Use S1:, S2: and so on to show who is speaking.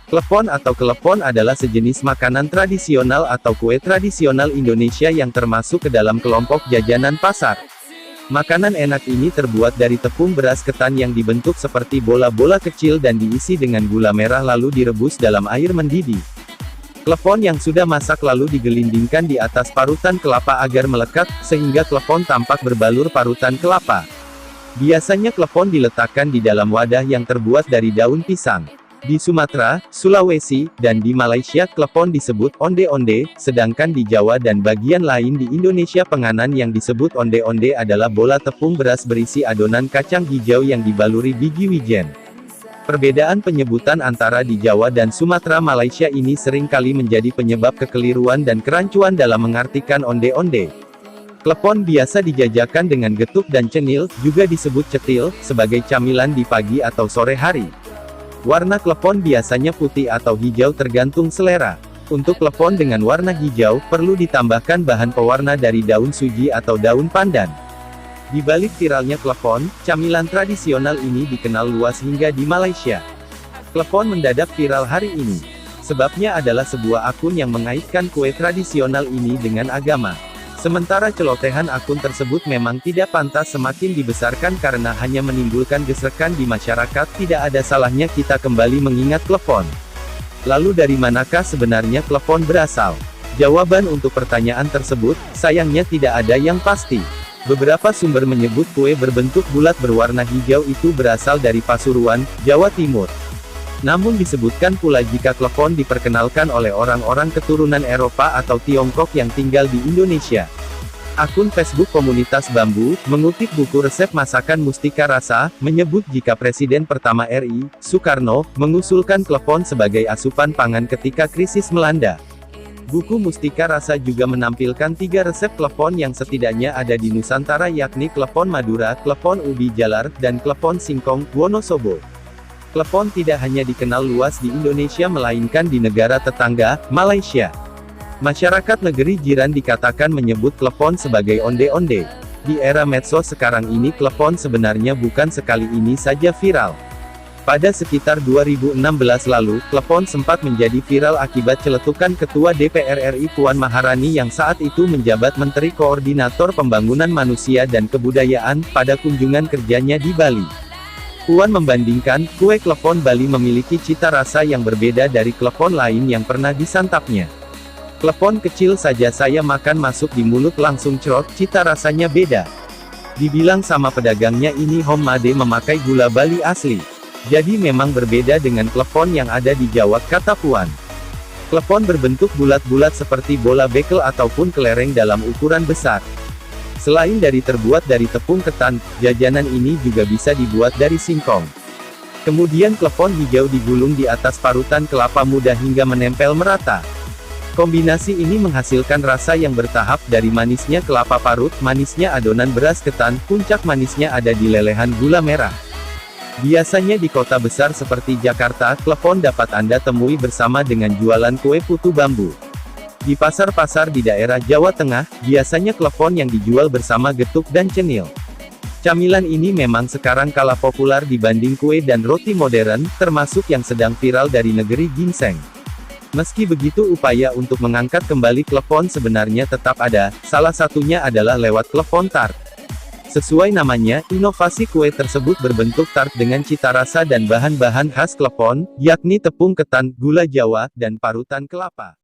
S1: Klepon atau kelepon adalah sejenis makanan tradisional atau kue tradisional Indonesia yang termasuk ke dalam kelompok jajanan pasar. Makanan enak ini terbuat dari tepung beras ketan yang dibentuk seperti bola-bola kecil dan diisi dengan gula merah lalu direbus dalam air mendidih. Klepon yang sudah masak lalu digelindingkan di atas parutan kelapa agar melekat, sehingga klepon tampak berbalur parutan kelapa. Biasanya klepon diletakkan di dalam wadah yang terbuat dari daun pisang. Di Sumatera, Sulawesi, dan di Malaysia klepon disebut onde-onde, sedangkan di Jawa dan bagian lain di Indonesia penganan yang disebut onde-onde adalah bola tepung beras berisi adonan kacang hijau yang dibaluri biji wijen. Perbedaan penyebutan antara di Jawa dan Sumatera Malaysia ini sering kali menjadi penyebab kekeliruan dan kerancuan dalam mengartikan onde-onde. Klepon biasa dijajakan dengan getuk dan cenil, juga disebut cetil, sebagai camilan di pagi atau sore hari. Warna klepon biasanya putih atau hijau tergantung selera. Untuk klepon dengan warna hijau, perlu ditambahkan bahan pewarna dari daun suji atau daun pandan. Di balik viralnya klepon, camilan tradisional ini dikenal luas hingga di Malaysia. Klepon mendadak viral hari ini. Sebabnya adalah sebuah akun yang mengaitkan kue tradisional ini dengan agama. Sementara celotehan akun tersebut memang tidak pantas semakin dibesarkan karena hanya menimbulkan gesekan di masyarakat, tidak ada salahnya kita kembali mengingat klepon. Lalu dari manakah sebenarnya klepon berasal? Jawaban untuk pertanyaan tersebut, sayangnya tidak ada yang pasti. Beberapa sumber menyebut kue berbentuk bulat berwarna hijau itu berasal dari Pasuruan, Jawa Timur. Namun disebutkan pula jika klepon diperkenalkan oleh orang-orang keturunan Eropa atau Tiongkok yang tinggal di Indonesia. Akun Facebook Komunitas Bambu, mengutip buku resep masakan Mustika Rasa, menyebut jika Presiden pertama RI, Soekarno, mengusulkan klepon sebagai asupan pangan ketika krisis melanda. Buku Mustika Rasa juga menampilkan 3 resep klepon yang setidaknya ada di Nusantara yakni klepon Madura, klepon ubi jalar, dan klepon singkong, Wonosobo. Klepon tidak hanya dikenal luas di Indonesia melainkan di negara tetangga, Malaysia. Masyarakat negeri jiran dikatakan menyebut klepon sebagai onde-onde. Di era medsos sekarang ini klepon sebenarnya bukan sekali ini saja viral. Pada sekitar 2016 lalu, klepon sempat menjadi viral akibat celetukan Ketua DPR RI Puan Maharani yang saat itu menjabat Menteri Koordinator Pembangunan Manusia dan Kebudayaan, pada kunjungan kerjanya di Bali. Puan membandingkan, kue klepon Bali memiliki cita rasa yang berbeda dari klepon lain yang pernah disantapnya. Klepon kecil saja saya makan masuk di mulut langsung cerot, cita rasanya beda. Dibilang sama pedagangnya ini homemade memakai gula Bali asli. Jadi memang berbeda dengan klepon yang ada di Jawa, kata Puan. Klepon berbentuk bulat-bulat seperti bola bekel ataupun kelereng dalam ukuran besar. Selain dari terbuat dari tepung ketan, jajanan ini juga bisa dibuat dari singkong. Kemudian klepon hijau digulung di atas parutan kelapa muda hingga menempel merata. Kombinasi ini menghasilkan rasa yang bertahap dari manisnya kelapa parut, manisnya adonan beras ketan, puncak manisnya ada di lelehan gula merah. Biasanya di kota besar seperti Jakarta, klepon dapat Anda temui bersama dengan jualan kue putu bambu. Di pasar-pasar di daerah Jawa Tengah, biasanya klepon yang dijual bersama getuk dan cenil. Camilan ini memang sekarang kalah populer dibanding kue dan roti modern, termasuk yang sedang viral dari negeri ginseng. Meski begitu upaya untuk mengangkat kembali klepon sebenarnya tetap ada, salah satunya adalah lewat klepon tart. Sesuai namanya, inovasi kue tersebut berbentuk tart dengan cita rasa dan bahan-bahan khas klepon, yakni tepung ketan, gula Jawa, dan parutan kelapa.